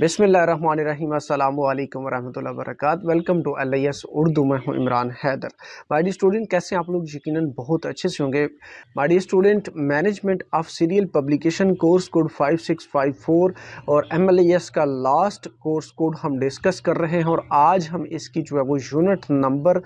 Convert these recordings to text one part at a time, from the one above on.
बिस्मिल्लाहिर्रहमानिर्रहीम अस्सलामु अलैकुम वरहमतुल्लाहि वबरकातुहू। Welcome to LIS Urdu. मैं हूं Imran Haider. My dear student, कैसे आप लोग? यकीनन बहुत अच्छे से होंगे। My dear student, management of serial publication course code 5654 और MLAS का लास्ट कोर्स कोड हम डिस्कस कर रहे हैं और आज हम इसकी जो है वो यूनिट नंबर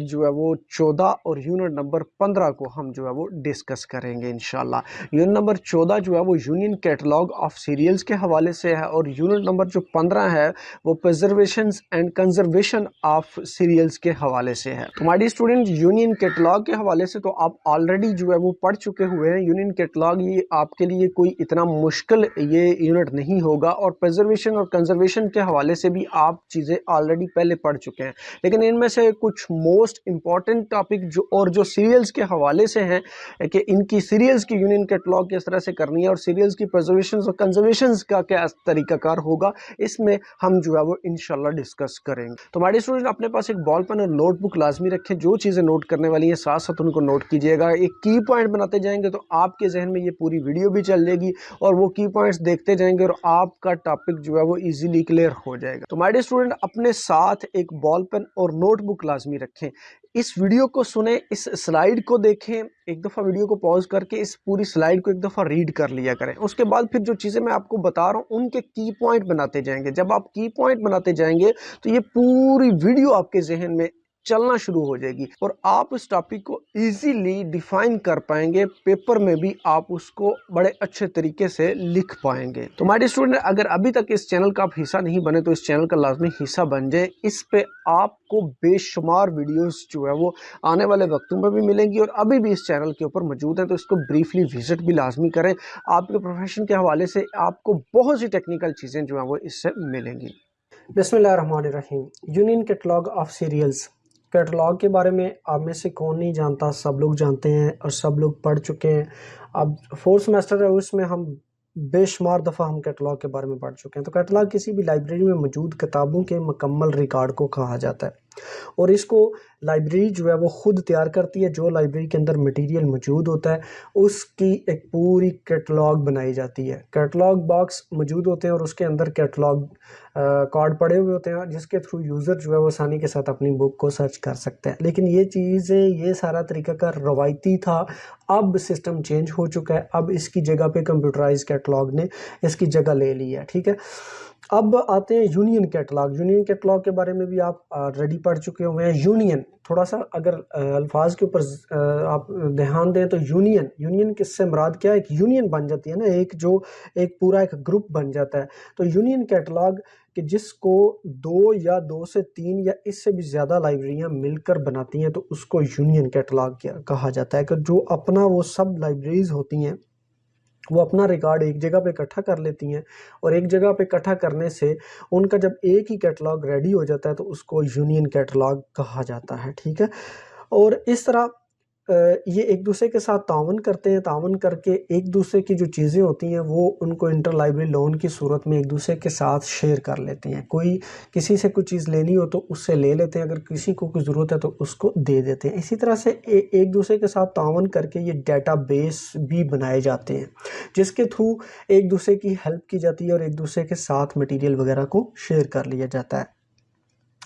जो है वो 14 और यूनिट नंबर 15 को हम जो है वो डिस्कस करेंगे इंशाल्लाह। यूनिट नंबर 14 जो है वो यूनियन कैटलॉग ऑफ सीरियल्स के हवाले से है और यूनिट नंबर जो 15 है वो preservation and conservation of serials के हवाले से है। तो माय स्टूडेंट, यूनियन कैटलॉग के हवाले से तो आप ऑलरेडी जो है वो पढ़ चुके हुए हैं। यूनियन कैटलॉग ये आपके लिए कोई इतना मुश्किल ये यूनिट नहीं होगा और प्रिजर्वेशन और कंजर्वेशन के हवाले से भी आप चीज़ें ऑलरेडी पहले पढ़ चुके हैं। लेकिन इनमें से कुछ मोस्ट इंपॉर्टेंट टॉपिक जो सीरियल्स के हवाले से हैं कि इनकी सीरियल्स की यूनियन कैटलॉग किस तरह से करनी है और सीरियल्स की प्रिजर्वेशन और कंजर्वेशन का क्या तरीकाकार होगा, इसमें हम जो है वो इंशाल्लाह डिस्कस करेंगे। तो हमारे स्टूडेंट अपने पास एक बॉल पेन और नोटबुक लाजमी रखें। जो चीज़ें नोट करने वाली हैं साथ साथ उनको नोट कीजिएगा। एक की पॉइंट बनाते जाएंगे तो आपके जहन में ये पूरी वीडियो भी चल जाएगी और वो की पॉइंट्स देखते जाएंगे और आपका टॉपिक जो है वो इजीली क्लियर हो जाएगा। तो हमारे स्टूडेंट अपने साथ एक बॉल पेन और नोटबुक लाजमी रखें। इस वीडियो को सुने, इस स्लाइड को देखें, एक दफ़ा वीडियो को पॉज करके इस पूरी स्लाइड को एक दफ़ा रीड कर लिया करें। उसके बाद फिर जो चीज़ें मैं आपको बता रहा हूँ उनके की पॉइंट बनाते जाएंगे। जब आप की पॉइंट बनाते जाएंगे तो ये पूरी वीडियो आपके जहन में चलना शुरू हो जाएगी और आप उस टॉपिक को इजीली डिफाइन कर पाएंगे। पेपर में भी आप उसको बड़े अच्छे तरीके से लिख पाएंगे। तो माय स्टूडेंट, अगर अभी तक इस चैनल का आप हिस्सा नहीं बने तो इस चैनल का लाजमी हिस्सा बन जाए। इस पे आपको बेशुमार वीडियोस जो है वो आने वाले वक्तों में भी मिलेंगी और अभी भी इस चैनल के ऊपर मौजूद है। तो इसको ब्रीफली विजिट भी लाजमी करें। आपके प्रोफेशन के हवाले से आपको बहुत सी टेक्निकल चीज़ें जो हैं वो इससे मिलेंगी। बिस्मिल्लाहिर्रहमानिर्रहीम। Union catalogue of serials. Catalogue के बारे में आप में से कौन नहीं जानता, सब लोग जानते हैं और सब लोग पढ़ चुके हैं। अब फोर्थ सेमेस्टर है, उसमें हम बेशुमार दफ़ा हम कैटलॉग के बारे में पढ़ चुके हैं। तो कैटलॉग किसी भी लाइब्रेरी में मौजूद किताबों के मुकम्मल रिकॉर्ड को कहा जाता है और इसको लाइब्रेरी जो है वो खुद तैयार करती है। जो लाइब्रेरी के अंदर मटेरियल मौजूद होता है उसकी एक पूरी कैटलॉग बनाई जाती है। कैटलॉग बॉक्स मौजूद होते हैं और उसके अंदर कैटलॉग कार्ड पड़े हुए होते हैं जिसके थ्रू यूज़र जो है वो आसानी के साथ अपनी बुक को सर्च कर सकते हैं। लेकिन ये चीज़ें, ये सारा तरीका का रवायती था। अब सिस्टम चेंज हो चुका है। अब इसकी जगह पे कंप्यूटराइज कैटलॉग ने इसकी जगह ले ली है। ठीक है, अब आते हैं यूनियन कैटलॉग। यूनियन कैटलॉग के बारे में भी आप ऑलरेडी पढ़ चुके हुए हैं। यूनियन थोड़ा सा अगर अल्फाज के ऊपर आप ध्यान दें तो यूनियन किससे मुराद क्या है? एक यूनियन बन जाती है ना, एक पूरा एक ग्रुप बन जाता है। तो यूनियन कैटलॉग कि जिसको 2 या 2 से 3 या इससे भी ज़्यादा लाइब्रेरियां मिलकर बनाती हैं तो उसको यूनियन कैटलॉग कहा जाता है। कि जो अपना वो सब लाइब्रेरीज होती हैं वो अपना रिकॉर्ड एक जगह पे इकट्ठा कर लेती हैं और एक जगह पे इकट्ठा करने से उनका जब एक ही कैटलॉग रेडी हो जाता है तो उसको यूनियन कैटलॉग कहा जाता है। ठीक है, और इस तरह ये एक दूसरे के साथ तावन करते हैं। तावन करके एक दूसरे की जो चीज़ें होती हैं वो उनको इंटर लाइब्रेरी लोन की सूरत में एक दूसरे के साथ शेयर कर लेते हैं। कोई किसी से कुछ चीज़ लेनी हो तो उससे ले लेते हैं, अगर किसी को कुछ ज़रूरत है तो उसको दे देते हैं। इसी तरह से एक दूसरे के साथ तावन करके ये डेटाबेस भी बनाए जाते हैं जिसके थ्रू एक दूसरे की हेल्प की जाती है और एक दूसरे के साथ मटीरियल वगैरह को शेयर कर लिया जाता है।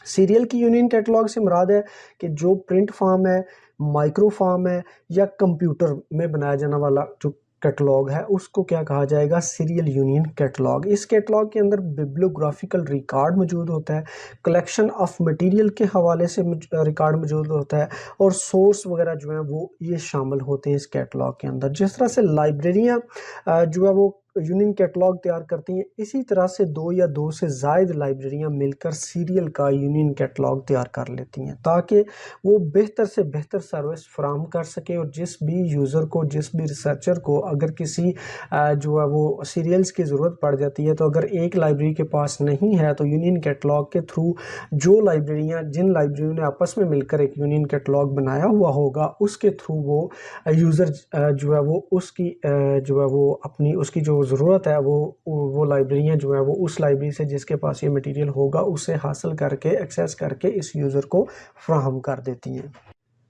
सीरियल की यूनियन कैटलॉग से मुराद है कि जो प्रिंट फॉर्म है, माइक्रो फॉर्म है या कंप्यूटर में बनाया जाने वाला जो कैटलॉग है उसको क्या कहा जाएगा? Serial union catalogue. इस कैटलॉग के अंदर बिब्लियोग्राफिकल रिकॉर्ड मौजूद होता है, कलेक्शन ऑफ मटेरियल के हवाले से रिकॉर्ड मौजूद होता है और सोर्स वगैरह जो है वो ये शामिल होते हैं इस कैटलॉग के अंदर। जिस तरह से लाइब्रेरियाँ जो है वो यूनियन कैटलॉग तैयार करती हैं, इसी तरह से 2 या 2 से ज़ायद लाइब्रेरियां मिलकर सीरियल का यूनियन कैटलॉग तैयार कर लेती हैं ताकि वो बेहतर से बेहतर सर्विस फराहम कर सके और जिस भी यूज़र को, जिस भी रिसर्चर को अगर किसी जो है वो सीरियल्स की ज़रूरत पड़ जाती है तो अगर एक लाइब्रेरी के पास नहीं है तो यूनियन कैटलॉग के थ्रू जो लाइब्रेरियाँ, जिन लाइब्रेरियों ने आपस में मिलकर एक यूनियन कैटलॉग बनाया हुआ होगा उसके थ्रू वो यूज़र जो है वो उसकी जो है वो अपनी उसकी जो ज़रूरत है वो लाइब्रेरियाँ जो है वो उस लाइब्रेरी से जिसके पास ये मटेरियल होगा उसे हासिल करके, एक्सेस करके इस यूज़र को फ्राहम कर देती हैं।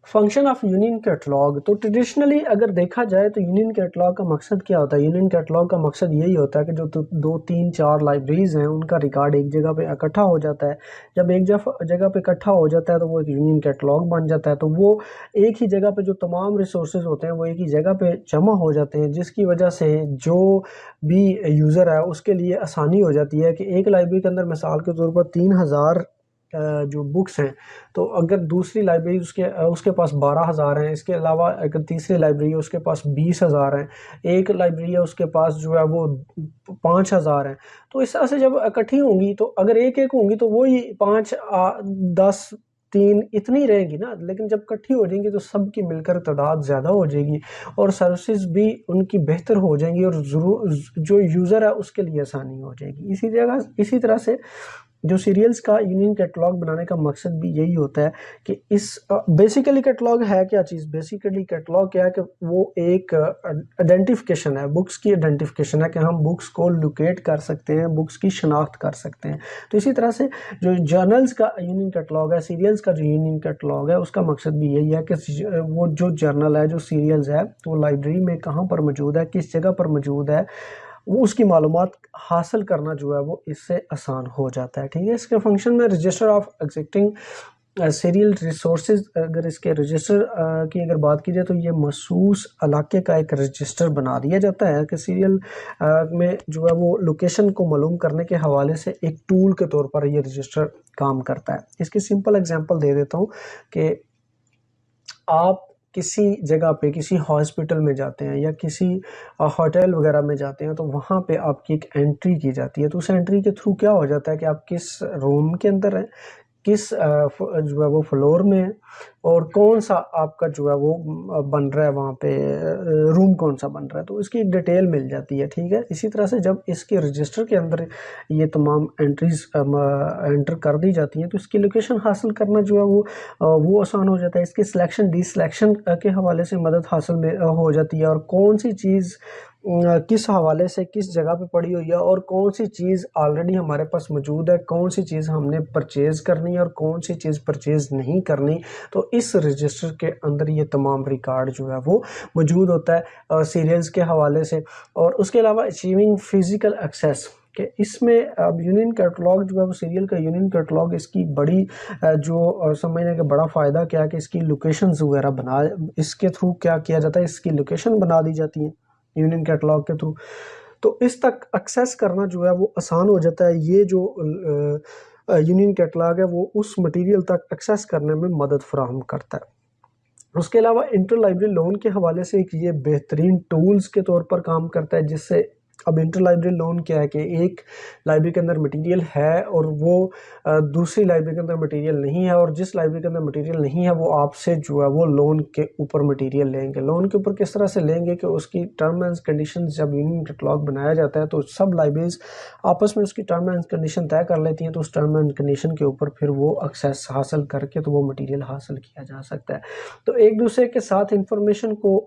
Function of union catalogue. तो ट्रेडिशनली अगर देखा जाए तो यूनियन कैटलॉग का मकसद क्या होता है? यूनियन कैटलॉग का मकसद यही होता है कि जो 2, 3, 4 लाइब्रेरीज हैं उनका रिकॉर्ड एक जगह पे इकट्ठा हो जाता है। जब एक जगह पे इकट्ठा हो जाता है तो वो एक यूनियन कैटलॉग बन जाता है। तो वो एक ही जगह पे जो तमाम रिसोर्सेज होते हैं वो एक ही जगह पे जमा हो जाते हैं, जिसकी वजह से जो भी यूज़र है उसके लिए आसानी हो जाती है कि एक लाइब्रेरी के अंदर मिसाल के तौर पर 3000 जो बुक्स हैं, तो अगर दूसरी लाइब्रेरी उसके पास 12,000 हैं, इसके अलावा अगर तीसरी लाइब्रेरी है उसके पास 20,000 हैं, एक लाइब्रेरी है उसके पास जो है वो 5,000 हैं। तो इस तरह से जब इकट्ठी होंगी तो अगर एक एक होंगी तो वही 5, 10, 3 इतनी रहेंगी ना, लेकिन जब इकट्ठी हो जाएंगी तो सबकी मिलकर तादाद ज़्यादा हो जाएगी और सर्विसेज भी उनकी बेहतर हो जाएंगी और जो यूज़र है उसके लिए आसानी हो जाएगी। इसी तरह से जो सीरियल्स का यूनियन कैटलॉग बनाने का मकसद भी यही होता है कि इस बेसिकली कैटलॉग है क्या चीज़? बेसिकली कैटलॉग क्या है कि वो एक आइडेंटिफिकेशन है, बुक्स की आइडेंटिफिकेशन है कि हम बुक्स को लोकेट कर सकते हैं, बुक्स की शनाख्त कर सकते हैं। तो इसी तरह से जो जर्नल्स का यूनियन कैटलॉग है, सीरियल्स का जो यूनियन कैटलॉग है, उसका मकसद भी यही है कि वो जो जर्नल है, जो सीरियल्स है, तो लाइब्रेरी में कहाँ पर मौजूद है, किस जगह पर मौजूद है, वो उसकी मालूमात हासिल करना जो है वो इससे आसान हो जाता है। ठीक है, इसके फंक्शन में register of existing serial resources, अगर इसके रजिस्टर की अगर बात की जाए तो ये मखसूस इलाके का एक रजिस्टर बना दिया जाता है कि सीरियल में जो है वो लोकेशन को मालूम करने के हवाले से एक टूल के तौर पर ये रजिस्टर काम करता है। इसकी सिंपल एग्जांपल दे देता हूँ कि आप किसी जगह पे किसी हॉस्पिटल में जाते हैं या किसी होटल वगैरह में जाते हैं तो वहाँ पे आपकी एक एंट्री की जाती है। तो उस एंट्री के थ्रू क्या हो जाता है कि आप किस रूम के अंदर हैं, किस जो है वो फ्लोर में है और कौन सा आपका जो है वो बन रहा है वहाँ पे रूम कौन सा बन रहा है, तो इसकी एक डिटेल मिल जाती है। ठीक है, इसी तरह से जब इसके रजिस्टर के अंदर ये तमाम एंट्रीज एंटर कर दी जाती हैं तो इसकी लोकेशन हासिल करना जो है वो आसान हो जाता है। इसकी सिलेक्शन डी सिलेक्शन के हवाले से मदद हासिल में हो जाती है और कौन सी चीज़ किस हवाले से किस जगह पे पड़ी हुई है और कौन सी चीज़ ऑलरेडी हमारे पास मौजूद है, कौन सी चीज़ हमने परचेज़ करनी है और कौन सी चीज़ परचेज़ नहीं करनी। तो इस रजिस्टर के अंदर ये तमाम रिकॉर्ड जो है वो मौजूद होता है सीरियल्स के हवाले से। और उसके अलावा अचीविंग फिज़िकल एक्सेस कि इसमें अब यूनियन कैटलॉग जो है वो सीरियल का यूनियन कैटलॉग इसकी बड़ी जो समझने का बड़ा फ़ायदा क्या है कि इसकी लोकेशंस वगैरह बना, इसके थ्रू क्या किया जाता है, इसकी लोकेशन बना दी जाती है यूनियन कैटलॉग के थ्रू। तो इस तक एक्सेस करना जो है वो आसान हो जाता है। ये जो यूनियन कैटलॉग है वो उस मटेरियल तक एक्सेस करने में मदद फराहम करता है। उसके अलावा इंटर लाइब्रेरी लोन के हवाले से एक ये बेहतरीन टूल्स के तौर पर काम करता है, जिससे अब इंटर लाइब्रेरी लोन क्या है कि एक लाइब्रेरी के अंदर मटेरियल है और वो दूसरी लाइब्रेरी के अंदर मटेरियल नहीं है और जिस लाइब्रेरी के अंदर मटेरियल नहीं है वो आपसे जो है वो लोन के ऊपर मटेरियल लेंगे। लोन के ऊपर किस तरह से लेंगे कि उसकी टर्म एंड कंडीशन जब यूनियन कैटलॉग बनाया जाता है तो सब लाइब्रेरीज आपस में उसकी टर्म एंड कंडीशन तय कर लेती हैं, तो उस टर्म एंड कंडीशन के ऊपर फिर वो एक्सेस हासिल करके तो वो मटेरियल हासिल किया जा सकता है। तो एक दूसरे के साथ इंफॉर्मेशन को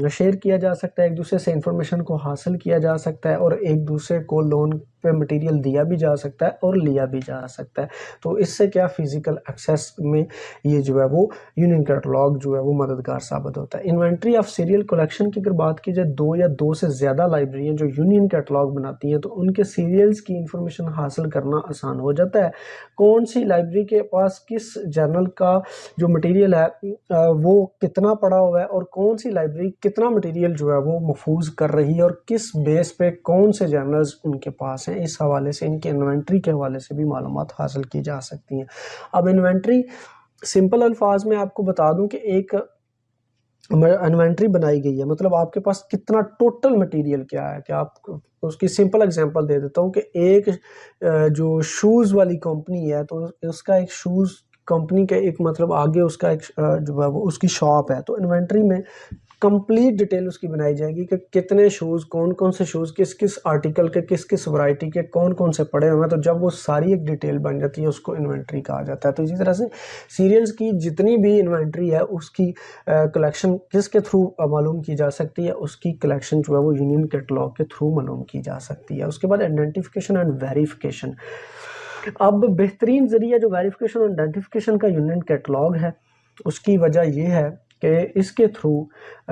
शेयर किया जा सकता है, एक दूसरे से इंफॉर्मेशन को हासिल किया जा सकता है और एक दूसरे को लोन पे मटेरियल दिया भी जा सकता है और लिया भी जा सकता है। तो इससे क्या फिजिकल एक्सेस में ये जो है वो यूनियन कैटलॉग जो है वो मददगार साबित होता है। इन्वेंट्री ऑफ सीरियल कलेक्शन की अगर बात की जाए, 2 या 2 से ज़्यादा लाइब्रेरियाँ जो यूनियन कैटलॉग बनाती हैं तो उनके सीरियल्स की इंफॉर्मेशन हासिल करना आसान हो जाता है। कौन सी लाइब्रेरी के पास किस जर्नल का जो मटेरियल है वो कितना पड़ा हुआ है और कौन सी लाइब्रेरी कितना मटेरियल जो है वो महफूज कर रही है और किस बेस पे कौन से जर्नल्स उनके पास हैं, इस हवाले से इनके इन्वेंट्री के हवाले से भी मालूमात हासिल की जा सकती हैं। अब इन्वेंट्री सिंपल अल्फाज में आपको बता दूं कि एक इन्वेंट्री बनाई गई है, मतलब आपके पास कितना टोटल मटेरियल क्या है। कि आप उसकी सिंपल एग्जांपल दे देता हूँ कि एक जो शूज़ वाली कंपनी है तो उसका एक शूज़ कंपनी के एक मतलब आगे उसका एक जो है वो उसकी शॉप है, तो इन्वेंट्री में कंप्लीट डिटेल उसकी बनाई जाएगी कि कितने शूज़, कौन कौन से शूज़ किस किस आर्टिकल के किस किस वैरायटी के कौन कौन से पड़े हुए हैं। तो जब वो सारी एक डिटेल बन जाती है उसको इन्वेंट्री कहा जाता है। तो इसी तरह से सीरियल्स की जितनी भी इन्वेंट्री है उसकी कलेक्शन किसके थ्रू मालूम की जा सकती है, उसकी कलेक्शन जो है वो यूनियन कैटलॉग के थ्रू मालूम की जा सकती है। उसके बाद आइडेंटिफिकेशन एंड वेरिफिकेशन। अब बेहतरीन ज़रिया जो वेरिफिकेशन और आइडेंटिफिकेशन का यूनियन कैटलॉग है उसकी वजह ये है कि इसके थ्रू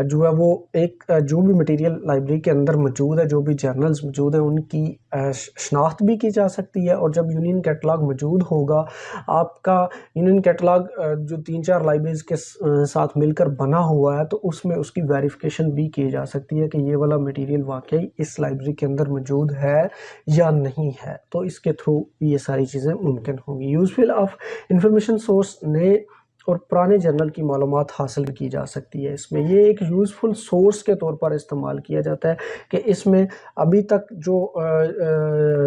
जो है वो एक जो भी मटेरियल लाइब्रेरी के अंदर मौजूद है, जो भी जर्नल्स मौजूद है, उनकी शनाख्त भी की जा सकती है। और जब यूनियन कैटलॉग मौजूद होगा, आपका यूनियन कैटलॉग जो 3-4 लाइब्रेरीज के साथ मिलकर बना हुआ है, तो उसमें उसकी वेरिफिकेशन भी की जा सकती है कि ये वाला मटेरियल वाकई इस लाइब्रेरी के अंदर मौजूद है या नहीं है। तो इसके थ्रू ये सारी चीज़ें मुमकिन होंगी। यूजफुल ऑफ इंफॉर्मेशन सोर्स नए और पुराने जर्नल की मालूमात हासिल की जा सकती है। इसमें ये एक यूज़फुल सोर्स के तौर पर इस्तेमाल किया जाता है कि इसमें अभी तक जो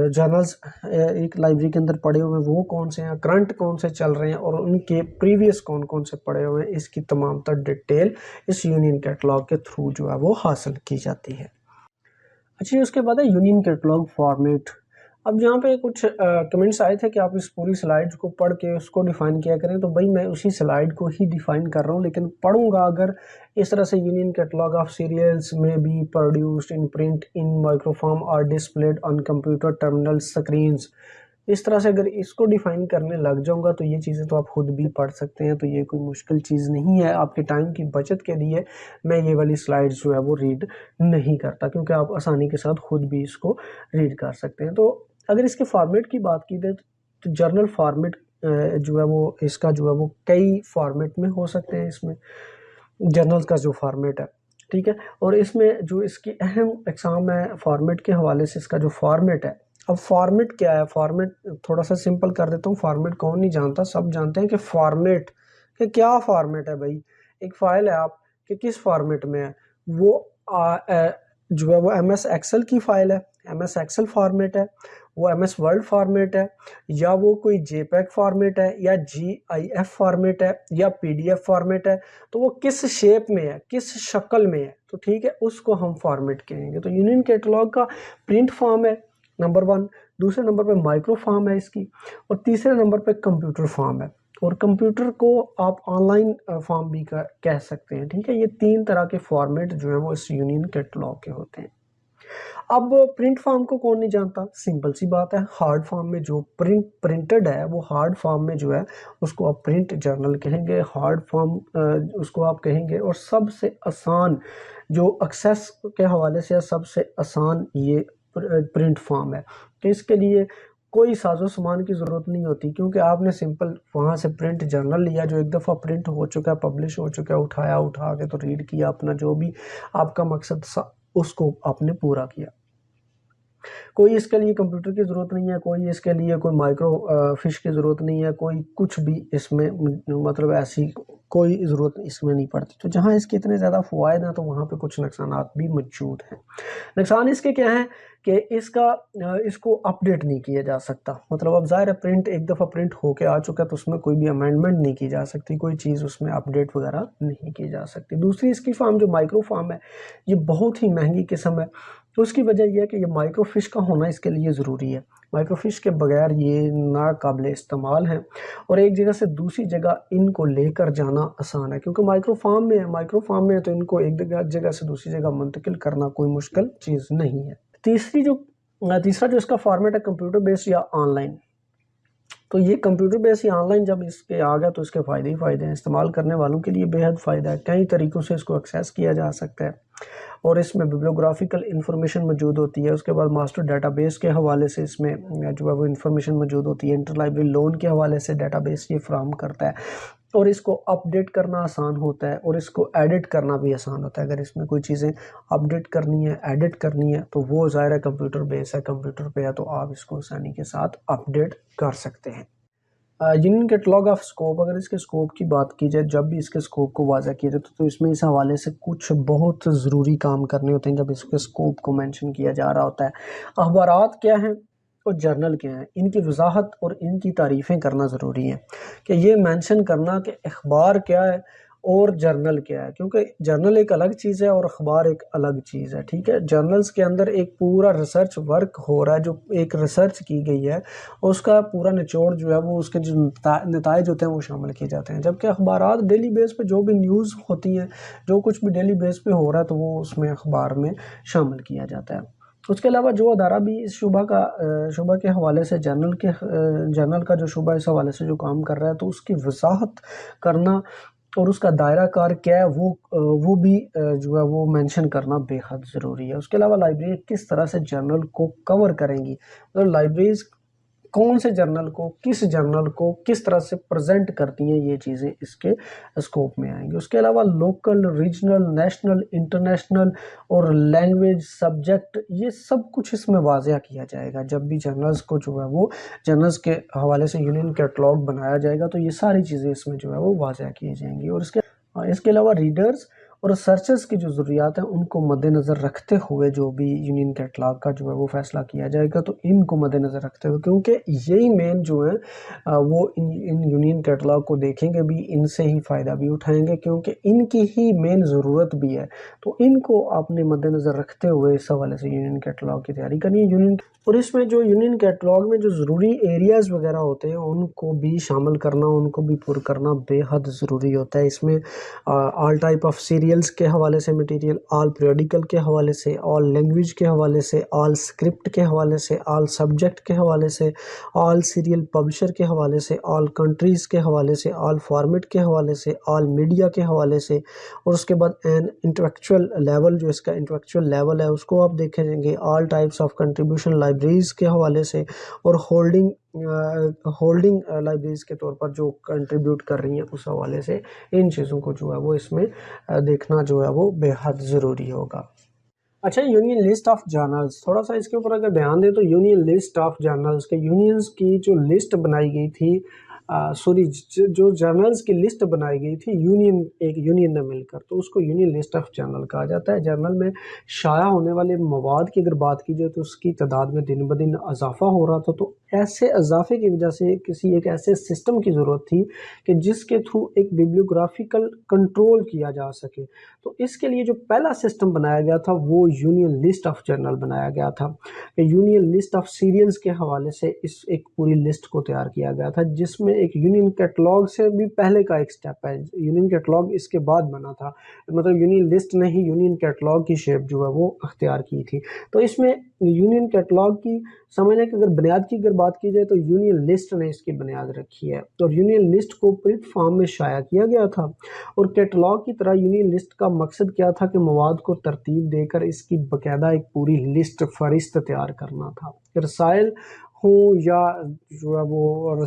जर्नल्स एक लाइब्रेरी के अंदर पड़े हुए हैं वो कौन से हैं, करंट कौन से चल रहे हैं और उनके प्रीवियस कौन कौन से पड़े हुए हैं, इसकी तमाम तर डिटेल इस यूनियन कैटलॉग के थ्रू जो है वो हासिल की जाती है। अच्छा, उसके बाद है यूनियन कैटलॉग फॉर्मेट। अब यहाँ पे कुछ कमेंट्स आए थे कि आप इस पूरी स्लाइड को पढ़ के उसको डिफ़ाइन किया करें, तो भाई मैं उसी स्लाइड को ही डिफ़ाइन कर रहा हूँ, लेकिन पढ़ूंगा अगर इस तरह से यूनियन कैटलॉग ऑफ सीरियल्स में be produced in print in microform और displayed on computer terminal screens, इस तरह से अगर इसको डिफ़ाइन करने लग जाऊंगा तो ये चीज़ें तो आप खुद भी पढ़ सकते हैं, तो ये कोई मुश्किल चीज़ नहीं है। आपके टाइम की बचत के लिए मैं ये वाली स्लाइड्स जो है वो रीड नहीं करता, क्योंकि आप आसानी के साथ खुद भी इसको रीड कर सकते हैं। तो अगर इसके फॉर्मेट की बात की जाए तो जर्नल फॉर्मेट जो है वो इसका जो है वो कई फॉर्मेट में हो सकते हैं। इसमें जर्नल का जो फॉर्मेट है, ठीक है, और इसमें जो इसकी अहम एग्जाम है फॉर्मेट के हवाले से, इसका जो फॉर्मेट है। अब फॉर्मेट क्या है, फॉर्मेट थोड़ा सा सिंपल कर देता हूँ। फॉर्मेट कौन नहीं जानता, सब जानते हैं कि फॉर्मेट कि क्या फॉर्मेट है। भाई एक फाइल है आप कि किस फॉर्मेट में है वो जो है वो MS एक्सेल की फाइल है, MS एक्सेल फॉर्मेट है, वो MS वर्ड फॉर्मेट है, या वो कोई JPEG फॉर्मेट है, या GIF फॉर्मेट है, या PDF फॉर्मेट है। तो वो किस शेप में है, किस शक्ल में है, तो ठीक है, उसको हम फॉर्मेट कहेंगे। तो यूनियन कैटलॉग का प्रिंट फॉर्म है नंबर 1, दूसरे नंबर पे माइक्रो फॉर्म है इसकी, और तीसरे नंबर पे कंप्यूटर फॉर्म है। और कंप्यूटर को आप ऑनलाइन फॉर्म भी कह सकते हैं, ठीक है। ये 3 तरह के फॉर्मेट जो है वो इस यूनियन कैटलॉग के होते हैं। अब प्रिंट फॉर्म को कौन नहीं जानता, सिंपल सी बात है। हार्ड फॉर्म में जो प्रिंटेड है वो हार्ड फॉर्म में जो है उसको आप प्रिंट जर्नल कहेंगे, हार्ड फॉर्म उसको आप कहेंगे। और सबसे आसान जो एक्सेस के हवाले से सबसे आसान ये प्रिंट फॉर्म है। तो इसके लिए कोई साजो सामान की ज़रूरत नहीं होती, क्योंकि आपने सिंपल वहाँ से प्रिंट जर्नल लिया जो एक दफ़ा प्रिंट हो चुका है, पब्लिश हो चुका है, उठा के तो रीड किया, अपना जो भी आपका मकसद उसको आपने पूरा किया। कोई इसके लिए कंप्यूटर की ज़रूरत नहीं है, कोई इसके लिए कोई माइक्रो फिश की ज़रूरत नहीं है, कोई कुछ भी इसमें मतलब ऐसी कोई ज़रूरत इसमें नहीं पड़ती। तो जहाँ इसके इतने ज़्यादा फ़वायद हैं तो वहाँ पे कुछ नुकसानात भी मौजूद हैं। नुकसान इसके क्या हैं कि इसको अपडेट नहीं किया जा सकता। मतलब अब ज़ाहिर है प्रिंट एक दफ़ा प्रिंट होके आ चुका है तो उसमें कोई भी अमेंडमेंट नहीं की जा सकती, कोई चीज़ उसमें अपडेट वगैरह नहीं की जा सकती। दूसरी इसकी फार्म जो माइक्रो फार्म है ये बहुत ही महंगी किस्म है। तो उसकी वजह यह है कि ये माइक्रोफिश का होना इसके लिए ज़रूरी है। माइक्रोफिश के बगैर ये नाकाबिले इस्तेमाल है, और एक जगह से दूसरी जगह इनको लेकर जाना आसान है, क्योंकि माइक्रो फार्म में है तो इनको एक जगह से दूसरी जगह मुंतकिल करना कोई मुश्किल चीज़ नहीं है। तीसरा जो इसका फॉर्मेट है कंप्यूटर बेस्ड या ऑनलाइन। तो ये कंप्यूटर बेस्ड या ऑनलाइन जब इसके आ गया तो इसके फ़ायदे ही फ़ायदे हैं। इस्तेमाल करने वालों के लिए बेहद फ़ायदा है, कई तरीक़ों से इसको एक्सेस किया जा सकता है, और इसमें बिब्लियोग्राफिकल इंफॉर्मेशन मौजूद होती है। उसके बाद मास्टर डाटाबेस के हवाले से इसमें जो है वो इंफॉर्मेशन मौजूद होती है। इंटर लाइब्रेरी लोन के हवाले से डाटाबेस ये फ्राहम करता है, और इसको अपडेट करना आसान होता है, और इसको एडिट करना भी आसान होता है। अगर इसमें कोई चीज़ें अपडेट करनी है, एडिट करनी है, तो वो ज़ाहिर है कंप्यूटर बेस है, कंप्यूटर पे है, तो आप इसको आसानी के साथ अपडेट कर सकते हैं। यूनियन कैटलॉग ऑफ स्कोप, अगर इसके स्कोप की बात की जाए, जब भी इसके स्कोप को वाज़ा किया जाए तो इसमें इस हवाले से कुछ बहुत ज़रूरी काम करने होते हैं जब इसके स्कोप को मेंशन किया जा रहा होता है। अखबारात क्या हैं और जर्नल क्या हैं, इनकी वजाहत और इनकी तारीफ़ें करना ज़रूरी है, कि ये मेंशन करना कि अखबार क्या है और जर्नल क्या है, क्योंकि जर्नल एक अलग चीज़ है और अखबार एक अलग चीज़ है, ठीक है। जर्नल्स के अंदर एक पूरा रिसर्च वर्क हो रहा है, जो एक रिसर्च की गई है उसका पूरा निचोड़ जो है वो उसके जो नताइज होते हैं वो शामिल किए जाते हैं। जबकि अखबारात डेली बेस पे जो भी न्यूज़ होती हैं, जो कुछ भी डेली बेस पे हो रहा है, तो वो उसमें अखबार में शामिल किया जाता है। उसके अलावा जो अदारा भी इस शुबा के हवाले से जर्नल का जो शुबा इस हवाले से जो काम कर रहा है, तो उसकी वजाहत करना और उसका दायरा कार क्या है वो भी जो है वो मेंशन करना बेहद ज़रूरी है। उसके अलावा लाइब्रेरी किस तरह से जर्नल को कवर करेंगी, मतलब लाइब्रेरीज कौन से जर्नल को, किस जर्नल को किस तरह से प्रेजेंट करती हैं, ये चीज़ें इसके स्कोप में आएंगी। उसके अलावा लोकल, रीजनल, नेशनल, इंटरनेशनल और लैंग्वेज, सब्जेक्ट, ये सब कुछ इसमें वाज़ह किया जाएगा। जब भी जर्नल्स को जो है वो जर्नल्स के हवाले से यूनियन कैटलॉग बनाया जाएगा तो ये सारी चीज़ें इसमें जो है वो वाज़ह की जाएंगी। और इसके अलावा रीडर्स और सर्चर्स की जो ज़रूरियात हैं उनको मद्देनज़र रखते हुए जो भी यूनियन कैटलॉग का जो है वो फ़ैसला किया जाएगा, तो इनको मद्देनज़र रखते हुए, क्योंकि यही मेन जो है वो इन यूनियन कैटलॉग को देखेंगे भी, इनसे ही फ़ायदा भी उठाएंगे, क्योंकि इनकी ही मेन ज़रूरत भी है। तो इनको आपने मद्देनज़र रखते हुए इस हवाले से यूनियन कैटलॉग की तैयारी करनी है। और इसमें जो यूनियन कैटलॉग में जो ज़रूरी एरियाज़ वगैरह होते हैं उनको भी शामिल करना, उनको भी पुर करना बेहद ज़रूरी होता है। इसमें ऑल टाइप ऑफ सीरियल्स के हवाले से मटेरियल, ऑल पीरियडिकल के हवाले से, ऑल लैंग्वेज के हवाले से, ऑल स्क्रिप्ट के हवाले से, ऑल सब्जेक्ट के हवाले से, ऑल सीरियल पब्लिशर के हवाले से, ऑल कंट्रीज़ के हवाले से, ऑल फॉर्मेट के हवाले से, ऑल मीडिया के हवाले से। और उसके बाद एन इंटेलेक्चुअल लेवल, जो इसका इंटेलेक्चुअल लेवल है उसको आप देखेंगे, all types of contribution libraries के हवाले से, और होल्डिंग लाइब्रेरीज़ के तौर पर जो कंट्रीब्यूट कर रही हैं उस हवाले से, इन चीज़ों को जो है वो इसमें देखना जो है वो बेहद ज़रूरी होगा। अच्छा, यूनियन लिस्ट ऑफ जर्नल्स, थोड़ा सा इसके ऊपर अगर ध्यान दें तो यूनियन लिस्ट ऑफ जर्नल्स के यूनियंस की जो लिस्ट बनाई गई थी, जो जर्नल्स की लिस्ट बनाई गई थी एक यूनियन ने मिलकर, तो उसको यूनियन लिस्ट ऑफ जर्नल कहा जाता है। जर्नल में शाया होने वाले मवाद की अगर बात की जाए तो उसकी तादाद में दिन ब दिन इजाफा हो रहा था, तो ऐसे इजाफे की वजह से किसी एक ऐसे सिस्टम की ज़रूरत थी कि जिसके थ्रू एक बिब्लियोग्राफिकल कंट्रोल किया जा सके। तो इसके लिए जो पहला सिस्टम बनाया गया था वो यूनियन लिस्ट ऑफ जर्नल बनाया गया था। यूनियन लिस्ट ऑफ सीरियल्स के हवाले से इस एक पूरी लिस्ट को तैयार किया गया था, जिसमें एक यूनियन कैटलॉग से भी पहले का एक स्टेप है। यूनियन कैटलॉग इसके बाद बना था, मतलब यूनियन लिस्ट ने ही यूनियन कैटलॉग की शेप जो है वो अख्तियार की थी। तो इसमें यूनियन कैटलॉग की समझने की अगर बुनियाद की अगर बात की जाए तो यूनियन लिस्ट ने इसकी बुनियाद रखी है। तो यूनियन लिस्ट को प्रिंट फॉर्म में शाया किया गया था, और कैटलॉग की तरह यूनियन लिस्ट का मकसद क्या था कि मवाद को तरतीब देकर इसकी बाकायदा एक पूरी लिस्ट फहरिस्त तैयार करना था। रसायल हो या जो है वो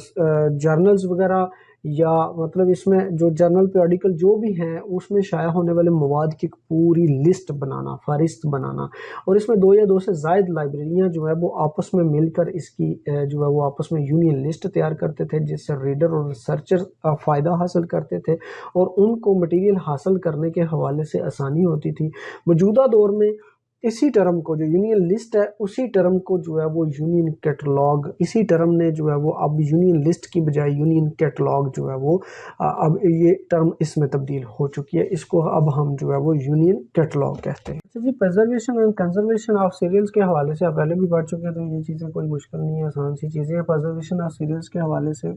जर्नल्स वगैरह, या मतलब इसमें जो जर्नल पीरियडिकल जो भी हैं उसमें शाया होने वाले मवाद की पूरी लिस्ट बनाना, फहरिस्त बनाना। और इसमें दो या दो से ज़ायद लाइब्रेरियाँ जो है वो आपस में मिलकर इसकी जो है वो आपस में यूनियन लिस्ट तैयार करते थे, जिससे रीडर और रिसर्चर फ़ायदा हासिल करते थे और उनको मटेरियल हासिल करने के हवाले से आसानी होती थी। मौजूदा दौर में इसी टर्म को, जो यूनियन लिस्ट है उसी टर्म को जो है वो यूनियन कैटलॉग, इसी टर्म ने जो है वो अब यूनियन लिस्ट की बजाय यूनियन कैटलॉग जो है वो अब ये टर्म इसमें तब्दील हो चुकी है। इसको अब हम जो है वो यूनियन कैटलॉग कहते हैं। अच्छा जी, preservation and conservation of serials के हवाले से आप पहले भी पढ़ चुके हैं, तो ये चीज़ें कोई मुश्किल नहीं है, आसान सी चीज़ें हैं। प्रिजर्वेशन ऑफ सीरियल्स के हवाले से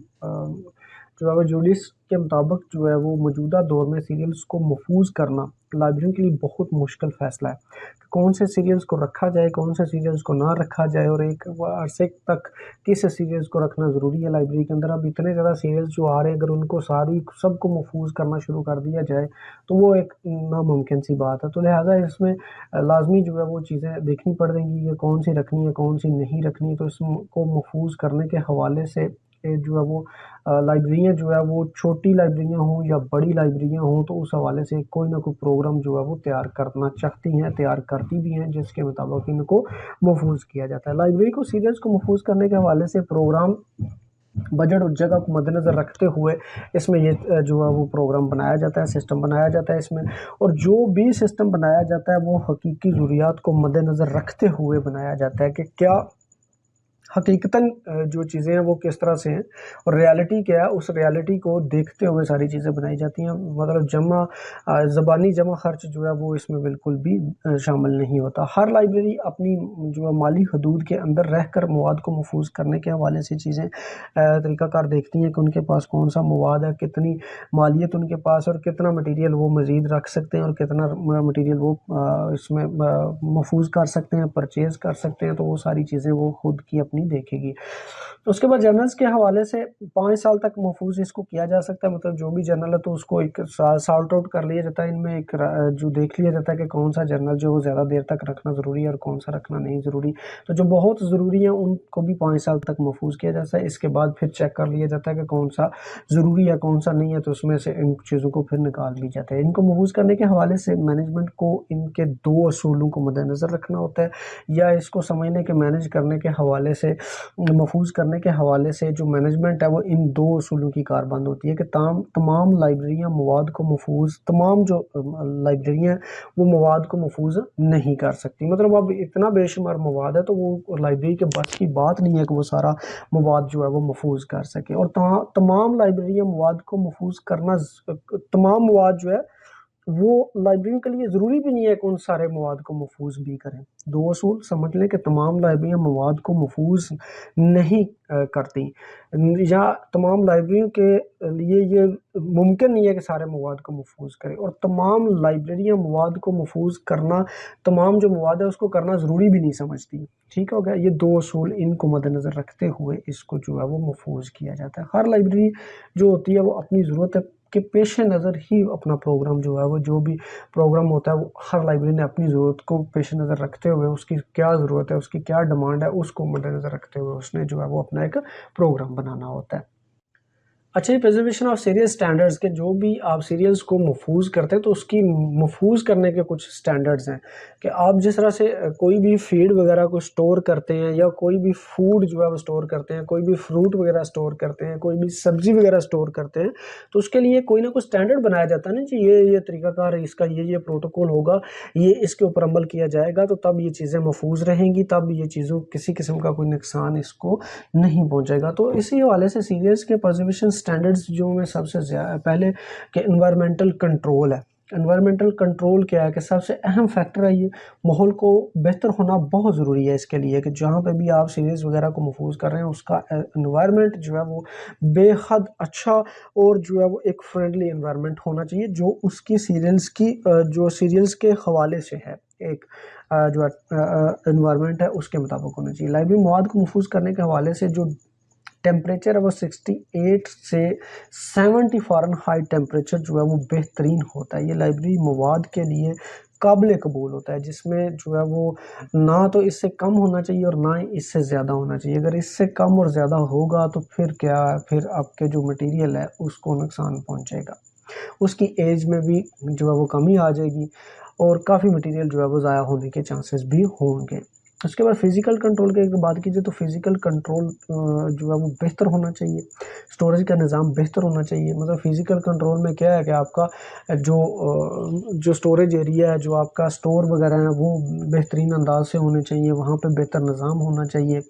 जो है वो जूडिस के मुताबिक जो है वो मौजूदा दौर में सीरियल्स को महफूज करना लाइब्रेरियन के लिए बहुत मुश्किल फ़ैसला है कि कौन से सीरियल्स को रखा जाए, कौन से सीरियल्स को ना रखा जाए, और एक अरसे तक किस सीरियल्स को रखना ज़रूरी है लाइब्रेरी के अंदर। अब इतने ज़्यादा सीरियल्स जो आ रहे हैं, अगर उनको सबको महफूज करना शुरू कर दिया जाए तो वो एक नामुमकिन सी बात है। तो लिहाजा इसमें लाजमी जो है वो चीज़ें देखनी पड़ेंगी कि कौन सी रखनी है, कौन सी नहीं रखनी है। तो इसको महफूज करने के हवाले से जो है वो लाइब्रेरियाँ जो है वो छोटी लाइब्रेरियाँ हों या बड़ी लाइब्रेरियाँ हों, तो उस हवाले से कोई ना कोई प्रोग्राम जो है वो तैयार करना चाहती हैं, तैयार करती भी हैं, जिसके मुताबिक इनको महफूज किया जाता है। लाइब्रेरी को सीरियल्स को महफूज करने के हवाले से प्रोग्राम, बजट और जगह को मद्देनज़र रखते हुए इसमें ये जो है वो प्रोग्राम बनाया जाता है, सिस्टम बनाया जाता है इसमें। और जो भी सिस्टम बनाया जाता है वो हकीकी ज़रूरियात को मद्देनज़र रखते हुए बनाया जाता है कि क्या हकीकतन जो चीज़ें हैं वो किस तरह से हैं और रियलिटी क्या है, उस रियलिटी को देखते हुए सारी चीज़ें बनाई जाती हैं। मतलब ज़बानी जमा खर्च जो है वो इसमें बिल्कुल भी शामिल नहीं होता। हर लाइब्रेरी अपनी जो है माली हदूद के अंदर रहकर मवाद को महफूज करने के हवाले से चीज़ें तरीक़ाकार देखती हैं कि उनके पास कौन सा मवाद है, कितनी मालियत उनके पास, और कितना मटीरियल वो मज़ीद रख सकते हैं और कितना मटीरियल वो इसमें महफूज कर सकते हैं, परचेज़ कर सकते हैं। तो वो सारी चीज़ें वो खुद की अपनी नहीं देखेगी। तो उसके बाद जर्नल्स के हवाले से 5 साल तक महफूज इसको किया जा सकता है, मतलब जो भी जर्नल है तो उसको एक सॉर्ट आउट कर लिया जाता है, इनमें एक जो देख लिया जाता है कि कौन सा जर्नल जो ज़्यादा देर तक रखना ज़रूरी है और कौन सा रखना नहीं ज़रूरी। तो जो बहुत ज़रूरी है उनको भी 5 साल तक महफूज किया जाता है। इसके बाद फिर चेक कर लिया जाता है कि कौन सा ज़रूरी है कौन सा नहीं है, तो उसमें से इन चीज़ों को फिर निकाल ली जाता है। इनको महफूज करने के हवाले से मैनेजमेंट को इनके 2 असूलों को मद्देनज़र रखना होता है, या इसको समझने के मैनेज करने के हवाले से, महफूज करने के हवाले से जो मैनेजमेंट है वो इन 2 असूलों की कारबंद होती है कि तमाम लाइब्रेरियाँ मवाद को महफूज, तमाम जो लाइब्रेरियाँ वो मवाद को महफूज नहीं कर सकती। मतलब अब इतना बेशुमार मवाद है तो वो लाइब्रेरी के बस की बात नहीं है कि वो सारा मवाद जो है वो महफूज कर सके। और तमाम लाइब्रेरियाँ मवाद को महफूज करना, तमाम मवाद जो है वो लाइब्रेरियों के लिए ज़रूरी भी नहीं है कि उन सारे मवाद को महफूज भी करें। 2 असूल समझ लें कि तमाम लाइब्रेरियाँ मवाद को महफूज नहीं करती, या तमाम लाइब्रेरियों के लिए ये मुमकिन नहीं है कि सारे मवाद को महफूज करें। और तमाम लाइब्रेरियाँ मवाद को महफूज करना, तमाम जो मवाद है उसको करना ज़रूरी भी नहीं समझती। ठीक हो गया, ये 2 असूल इनको मद्देनज़र रखते हुए इसको जो है वो महफूज किया जाता है। हर लाइब्रेरी जो होती है वो अपनी ज़रूरत के पेश नज़र ही अपना प्रोग्राम जो है वो, जो भी प्रोग्राम होता है वो हर लाइब्रेरी ने अपनी ज़रूरत को पेश नज़र रखते हुए, उसकी क्या ज़रूरत है, उसकी क्या डिमांड है, उसको मद्देनज़र रखते हुए उसने जो है वो अपना एक प्रोग्राम बनाना होता है। अच्छा, ये प्रिजर्वेशन ऑफ सीरियल स्टैंडर्ड्स के, जो भी आप सीरियल्स को महफूज करते हैं तो उसकी महफूज करने के कुछ स्टैंडर्ड्स हैं कि आप जिस तरह से कोई भी फीड वगैरह को स्टोर करते हैं, या कोई भी फूड जो है वो स्टोर करते हैं, कोई भी फ्रूट वगैरह स्टोर करते हैं, कोई भी सब्जी वगैरह स्टोर करते हैं, तो उसके लिए कोई ना कोई स्टैंडर्ड बनाया जाता है ना जी, ये तरीकाकार है, इसका ये प्रोटोकॉल होगा, ये इसके ऊपर अमल किया जाएगा तो तब ये चीज़ें महफूज रहेंगी, तब ये चीज़ों किसी किस्म का कोई नुकसान इसको नहीं पहुँचेगा। तो इसी हवाले से सीरियल्स के प्रिजर्वेशन स्टैंडर्ड्स जो में सबसे पहले कि एनवायरमेंटल कंट्रोल है। एनवायरमेंटल कंट्रोल क्या है कि सबसे अहम फैक्टर है ये, माहौल को बेहतर होना बहुत ज़रूरी है इसके लिए कि जहाँ पे भी आप सीरीज़ वगैरह को महफूज कर रहे हैं उसका एनवायरनमेंट जो है वो बेहद अच्छा और जो है वो एक फ्रेंडली एनवायरनमेंट होना चाहिए, जो उसकी सीरियल्स की जो सीरियल्स के हवाले से है, एक जो एनवायरनमेंट है उसके मुताबिक होना चाहिए। लाइब्रेरी मवाद को महफूज करने के हवाले से जो टेम्परेचर है वो 68 से 70 फ़ारेनहाइट टेम्परेचर जो है वो बेहतरीन होता है। ये लाइब्रेरी मवाद के लिए काबिल कबूल होता है, जिसमें जो है वो ना तो इससे कम होना चाहिए और ना ही इससे ज़्यादा होना चाहिए। अगर इससे कम और ज़्यादा होगा तो फिर क्या, फिर आपके जो मटेरियल है उसको नुकसान पहुंचेगा, उसकी एज में भी जो है वो कमी आ जाएगी और काफ़ी मटेरियल जो है वो ज़ाया होने के चांसेस भी होंगे। उसके बाद फ़िज़िकल कंट्रोल की अगर बात कीजिए तो फ़िज़िकल कंट्रोल जो है वो बेहतर होना चाहिए, स्टोरेज का निज़ाम बेहतर होना चाहिए। मतलब फ़िज़िकल कंट्रोल में क्या है कि आपका जो स्टोरेज एरिया है, जो आपका स्टोर वगैरह है वो बेहतरीन अंदाज से होने चाहिए, वहाँ पे बेहतर निज़ाम होना चाहिए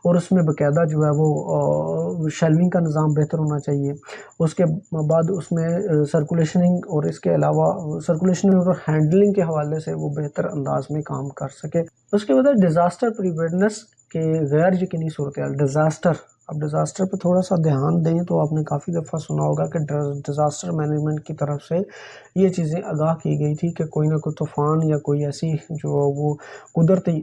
और उसमें बाकायदा जो है वो शेल्विंग का निज़ाम बेहतर होना चाहिए। उसके बाद उसमें सर्कुलेशनिंग और इसके अलावा सर्कुलेशन और हैंडलिंग के हवाले से वो बेहतर अंदाज में काम कर सके। उसके बाद डिज़ास्टर प्रिपेयर्डनेस के गैर यकीनी सूरत-ए-हाल, डिज़ास्टर, अब डिज़ास्टर पे थोड़ा सा ध्यान दें तो आपने काफ़ी दफ़ा सुना होगा कि डिज़ास्टर मैनेजमेंट की तरफ से ये चीज़ें आगाह की गई थी कि कोई ना कोई तूफ़ान या कोई ऐसी जो वो कुदरती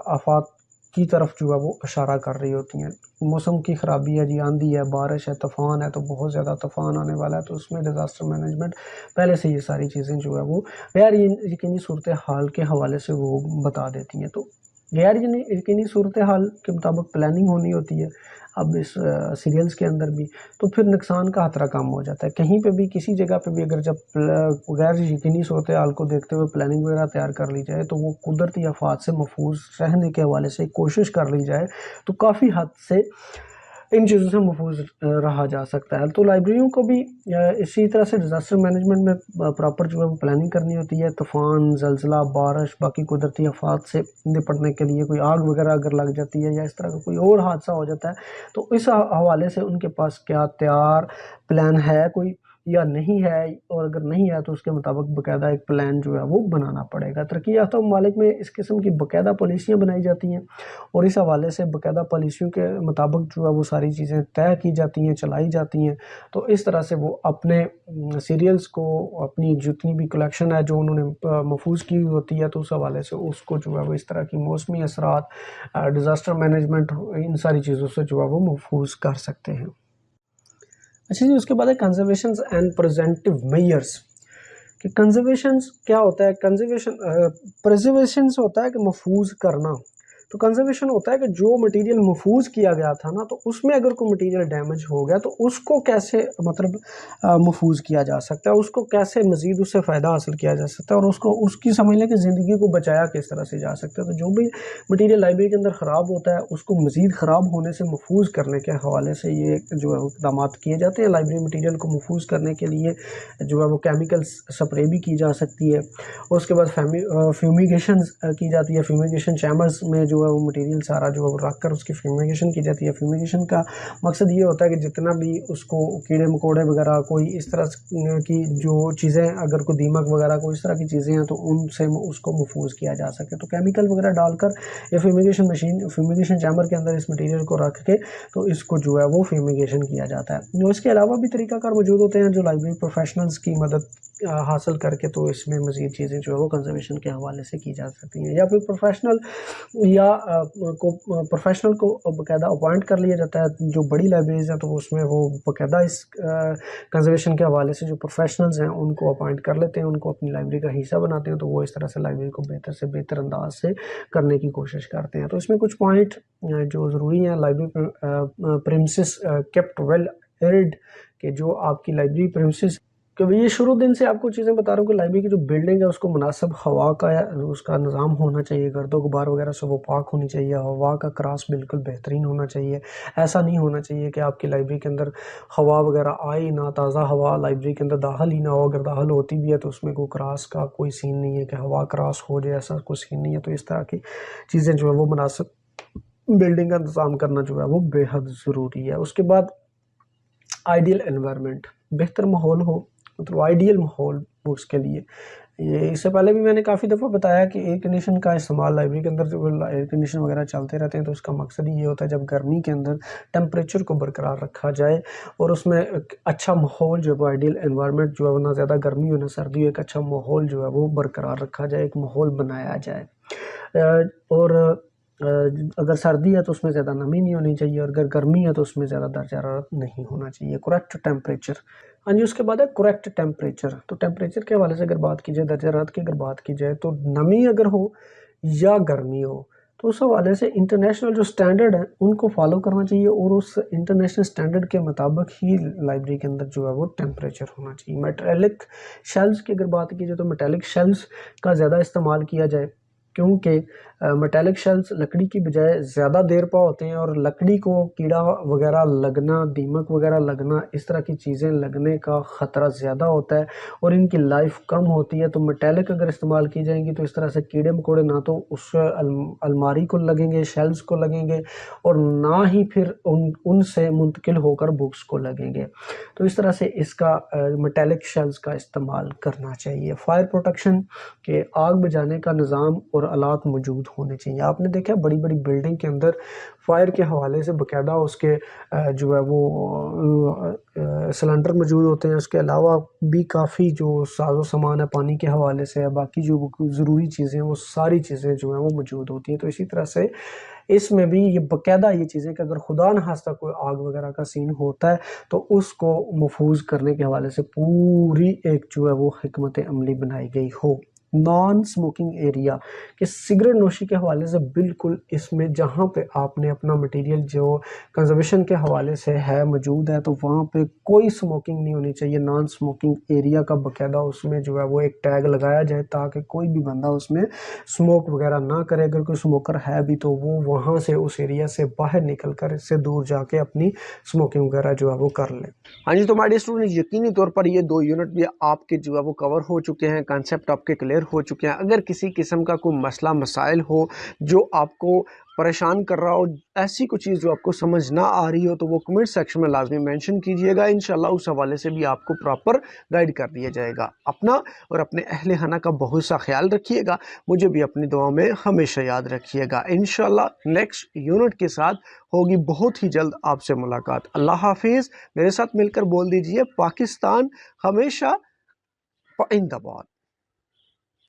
आफ़ात की तरफ जो है वो इशारा कर रही होती हैं। मौसम की ख़राबी है जी, आंधी है, बारिश है, तूफ़ान है, तो बहुत ज़्यादा तूफ़ान आने वाला है, तो उसमें डिज़ास्टर मैनेजमेंट पहले से ये सारी चीज़ें जो है वो गैर यकीनी सूरत-ए-हाल के हवाले से वो बता देती हैं। तो गैर यकीनी सूरत-ए-हाल के मुताबिक प्लानिंग होनी होती है। अब इस सीरियल्स के अंदर भी तो फिर नुकसान का खतरा कम हो जाता है। कहीं पे भी किसी जगह पे भी अगर जब गैर यकीनी सूरत-ए-हाल को देखते हुए प्लानिंग वगैरह तैयार कर ली जाए तो वो कुदरती आफ़ात से महफूज रहने के हवाले से कोशिश कर ली जाए तो काफ़ी हद से इन चीज़ों से महफूज रहा जा सकता है। तो लाइब्रेरियों को भी इसी तरह से डिज़ास्टर मैनेजमेंट में प्रॉपर जो है वो प्लानिंग करनी होती है। तूफ़ान, ज़लज़ला, बारिश, बाकी कुदरती आफ़ात से निपटने के लिए कोई आग वगैरह अगर लग जाती है या इस तरह का कोई और हादसा हो जाता है तो इस हवाले से उनके पास क्या तैयार प्लान है कोई या नहीं है, और अगर नहीं है तो उसके मुताबिक बाकायदा एक प्लान जो है वो बनाना पड़ेगा। तरक्की याफ्ता ममालिक में इस किस्म की बाकायदा पॉलिसियाँ बनाई जाती हैं और इस हवाले से बाकायदा पॉलिसियों के मुताबिक जो है वो सारी चीज़ें तय की जाती हैं, चलाई जाती हैं। तो इस तरह से वो अपने सीरियल्स को, अपनी जितनी भी कलेक्शन है जो उन्होंने महफूज की हुई होती है, तो उस हवाले से उसको जो है वो इस तरह की मौसमी असरात, डिज़ास्टर मैनेजमेंट, इन सारी चीज़ों से जो है वो महफूज कर सकते हैं। अच्छा जी, उसके बाद है कंजर्वेशन एंड प्रिवेंटिव मेजर्स। कि कंजर्वेशन क्या होता है? प्रिजर्वेशन होता है कि महफूज करना। तो कंजर्वेशन होता है कि जो मटेरियल महफूज किया गया था ना, तो उसमें अगर कोई मटेरियल डैमेज हो गया तो उसको कैसे मतलब महफूज किया जा सकता है, उसको कैसे मज़ीद उससे फ़ायदा हासिल किया जा सकता है, और उसको उसकी समझ लें कि ज़िंदगी को बचाया किस तरह से जा सकता है। तो जो भी मटेरियल लाइब्रेरी के अंदर ख़राब होता है उसको मज़ीद ख़राब होने से महफूज करने के हवाले से ये जो है इक़दाम किए जाते हैं। लाइब्रेरी मटेरियल को महफूज करने के लिए जो है वो केमिकल स्प्रे भी की जा सकती है। उसके बाद फ्यूमिगेशन की जाती है। फ्यूमिगेशन चैम्बर्स में जो है वो मटेरियल सारा जो है वो रख कर उसकी फ्यूमिगेशन की जाती है। फ्यूमिगेशन का मकसद ये होता है कि जितना भी उसको कीड़े मकोड़े वगैरह, कोई इस तरह की जो चीज़ें, अगर कोई दीमक वगैरह कोई इस तरह की चीज़ें हैं तो उनसे उसको महफूज किया जा सके। तो केमिकल वगैरह डालकर या फ्यूमिगेशन चैम्बर के अंदर इस मटेरियल को रख के तो इसको जो है वो फ्यूमिगेशन किया जाता है। इसके अलावा भी तरीकाकार मौजूद होते हैं जो लाइब्रेरी प्रोफेशनल्स की मदद हासिल करके तो इसमें मज़ीद चीज़ें जो है वो कंजर्वेशन के हवाले से की जा सकती हैं। या फिर प्रोफेशनल को बाकायदा अपॉइंट कर लिया जाता है। जो बड़ी लाइब्रेरीज़ हैं तो उसमें वो बाकायदा इस कंजर्वेशन के हवाले से जो प्रोफेशनल्स हैं उनको अपॉइंट कर लेते हैं, उनको अपनी लाइब्रेरी का हिस्सा बनाते हैं। तो वो इस तरह से लाइब्रेरी को बेहतर से बेहतर अंदाज से करने की कोशिश करते हैं। तो इसमें कुछ पॉइंट जो ज़रूरी हैं, library premises kept well aired, कि जो आपकी लाइब्रेरी प्रीमिसेस, क्योंकि ये शुरू दिन से आपको चीज़ें बता रहा हूँ कि लाइब्रेरी की जो बिल्डिंग है उसको मुनासिब हवा का उसका निज़ाम होना चाहिए, गर्दो गुबार वगैरह से वो पाक होनी चाहिए, हवा का क्रॉस बिल्कुल बेहतरीन होना चाहिए। ऐसा नहीं होना चाहिए कि आपकी लाइब्रेरी के अंदर हवा वगैरह आए ना, ताज़ा हवा लाइब्रेरी के अंदर दाखिल ही ना हो। अगर दाखिल होती भी है तो उसमें कोई क्रॉस का कोई सीन नहीं है कि हवा क्रॉस हो जाए, ऐसा कोई सीन नहीं है। तो इस तरह की चीज़ें जो है वो मुनासिब बिल्डिंग का इंतज़ाम करना जो है वो बेहद ज़रूरी है। उसके बाद आइडियल एनवायरनमेंट, बेहतर माहौल हो, मतलब आइडियल माहौल उसके लिए। ये इससे पहले भी मैंने काफ़ी दफ़ा बताया कि एयर कंडीशन का इस्तेमाल लाइब्रेरी के अंदर, जो एयर कंडीशन वगैरह चलते रहते हैं तो उसका मकसद ही ये होता है जब गर्मी के अंदर टेम्परेचर को बरकरार रखा जाए और उसमें एक अच्छा माहौल जो है आइडियल एनवायरनमेंट जो है, ना ज़्यादा गर्मी हो ना सर्दी हो, एक अच्छा माहौल जो है वो बरकरार रखा जाए, एक माहौल बनाया जाए। और अगर सर्दी है तो उसमें ज़्यादा नमी नहीं होनी चाहिए, और अगर गर्मी है तो उसमें ज़्यादा दर्जा हरारत नहीं होना चाहिए। करेक्ट टेम्परेचर, हाँ जी। उसके बाद है करेक्ट टेम्परेचर। तो टेम्परेचर के हवाले से अगर बात की जाए, दर्जा हरारत की अगर बात की जाए, तो नमी अगर हो या गर्मी हो तो उस हवाले से इंटरनेशनल जो स्टैंडर्ड है उनको फॉलो करना चाहिए, और उस इंटरनेशनल स्टैंडर्ड के मुताबिक ही लाइब्रेरी के अंदर जो है वो टेम्परेचर होना चाहिए। मेटेलिक शेल्स की अगर बात की जाए तो मेटेलिक शेल्स का ज़्यादा इस्तेमाल किया जाए, क्योंकि मेटेलिक शेल्स लकड़ी की बजाय ज़्यादा देर पा होते हैं, और लकड़ी को कीड़ा वगैरह लगना, दीमक वगैरह लगना, इस तरह की चीज़ें लगने का ख़तरा ज़्यादा होता है और इनकी लाइफ कम होती है। तो मेटेलिक अगर इस्तेमाल की जाएंगी तो इस तरह से कीड़े मकोड़े ना तो उस अलमारी को लगेंगे, शेल्स को लगेंगे, और ना ही फिर उनसे मुंतकिल होकर बुक्स को लगेंगे। तो इस तरह से इसका मेटेलिक शेल्स का इस्तेमाल करना चाहिए। फायर प्रोटेक्शन के आग बुझाने का निज़ाम और आलात मौजूद होने चाहिए। आपने देखा बड़ी बड़ी बिल्डिंग के अंदर फायर के हवाले से बाकायदा उसके जो है वो सिलेंडर मौजूद होते हैं। उसके अलावा भी काफ़ी जो साजो सामान है पानी के हवाले से, बाकी जो ज़रूरी चीज़ें हैं वो सारी चीज़ें जो हैं वो मौजूद होती हैं। तो इसी तरह से इसमें भी ये बाकायदा ये चीज़ें कि अगर खुदा न खास्ता कोई आग वगैरह का सीन होता है तो उसको महफूज करने के हवाले से पूरी एक जो है वो हिकमत अमली बनाई गई हो। नॉन स्मोकिंग एरिया, कि सिगरेट नोशी के हवाले से बिल्कुल इसमें जहाँ पे आपने अपना मटेरियल जो कंजर्वेशन के हवाले से है मौजूद है तो वहाँ पे कोई स्मोकिंग नहीं होनी चाहिए। नॉन स्मोकिंग एरिया का बाकायदा उसमें जो है वो एक टैग लगाया जाए ताकि कोई भी बंदा उसमें स्मोक वगैरह ना करे। अगर कोई स्मोकर है भी तो वो वहाँ से उस एरिया से बाहर निकल कर इससे दूर जाके अपनी स्मोकिंग वगैरह जो है वो कर ले। हाँ जी, तो हमारे स्टूडेंट यकीनी तौर पर ये 2 यूनिट भी आपके जो है वो कवर हो चुके हैं, कंसेप्ट आपके क्लियर हो चुके हैं। अगर किसी किस्म का कोई मसला मसाइल हो जो आपको परेशान कर रहा हो, ऐसी कोई चीज़ जो आपको समझ ना आ रही हो, तो वो कमेंट सेक्शन में लाजमी मेंशन कीजिएगा। इंशाल्लाह उस हवाले से भी आपको प्रॉपर गाइड कर दिया जाएगा। अपना और अपने अहले खाना का बहुत सा ख्याल रखिएगा। मुझे भी अपनी दुआ में हमेशा याद रखिएगा। इंशाल्लाह नेक्स्ट यूनिट के साथ होगी बहुत ही जल्द आपसे मुलाकात। अल्लाह हाफिज़। मेरे साथ मिलकर बोल दीजिए, पाकिस्तान हमेशा जिंदाबाद।